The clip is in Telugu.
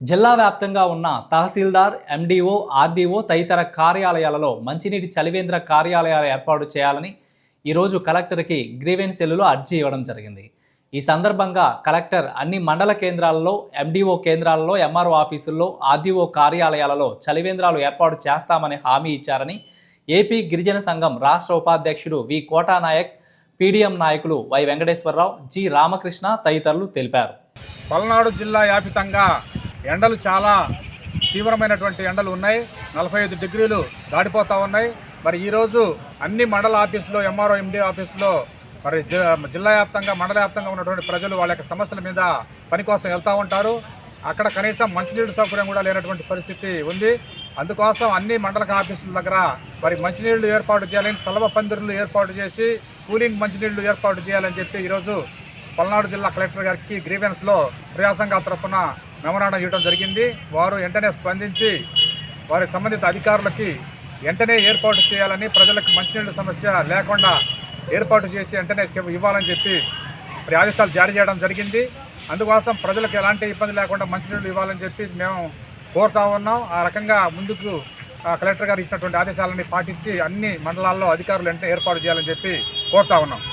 జిల్లా వ్యాప్తంగా ఉన్న తహసీల్దార్, ఎండీఓ, ఆర్డీఓ తదితర కార్యాలయాలలో మంచినీటి చలివేంద్ర కార్యాలయాలు ఏర్పాటు చేయాలని ఈరోజు కలెక్టర్కి గ్రీవెన్స్ సెల్లులో అర్జీ ఇవ్వడం జరిగింది. ఈ సందర్భంగా కలెక్టర్ అన్ని మండల కేంద్రాలలో, ఎండీఓ కేంద్రాలలో, ఎంఆర్ఓ ఆఫీసుల్లో, ఆర్డీఓ కార్యాలయాలలో చలివేంద్రాలు ఏర్పాటు చేస్తామని హామీ ఇచ్చారని ఏపీ గిరిజన సంఘం రాష్ట్ర ఉపాధ్యక్షుడు వి కోటానాయక్, పీడీఎం నాయకులు వై వెంకటేశ్వరరావు, జి రామకృష్ణ తదితరులు తెలిపారు. పల్నాడు జిల్లా వ్యాపితంగా ఎండలు చాలా తీవ్రమైనటువంటి ఎండలు ఉన్నాయి. 45 డిగ్రీలు దాటిపోతూ ఉన్నాయి. మరి ఈరోజు అన్ని మండల ఆఫీసులో, ఎంఆర్ఓ, ఎండీ ఆఫీసులో మరి జిల్లా వ్యాప్తంగా, మండల వ్యాప్తంగా ఉన్నటువంటి ప్రజలు వాళ్ళ యొక్క సమస్యల మీద పని కోసం వెళ్తూ ఉంటారు. అక్కడ కనీసం మంచినీటి సౌకర్యం కూడా లేనటువంటి పరిస్థితి ఉంది. అందుకోసం అన్ని మండల ఆఫీసుల దగ్గర మరి మంచినీళ్లు ఏర్పాటు చేయాలని, సలవ పందిరులు ఏర్పాటు చేసి కూలింగ్ మంచినీళ్లు ఏర్పాటు చేయాలని చెప్పి ఈరోజు పల్నాడు జిల్లా కలెక్టర్ గారికి గ్రీవెన్స్లో ప్రజాసంఘ తరఫున మెమరాండం ఇవ్వడం జరిగింది. వారు వెంటనే స్పందించి వారి సంబంధిత అధికారులకి వెంటనే ఏర్పాటు చేయాలని, ప్రజలకు మంచినీళ్ళ సమస్య లేకుండా ఏర్పాటు చేసి వెంటనే ఇవ్వాలని చెప్పి మరి ఆదేశాలు జారీ చేయడం జరిగింది. అందుకోసం ప్రజలకు ఎలాంటి ఇబ్బంది లేకుండా మంచినీళ్ళు ఇవ్వాలని చెప్పి మేము కోరుతా ఉన్నాం. ఆ రకంగా ముందుకు కలెక్టర్ గారు ఇచ్చినటువంటి ఆదేశాలని పాటించి అన్ని మండలాల్లో అధికారులు వెంటనే ఏర్పాటు చేయాలని చెప్పి కోరుతా ఉన్నాం.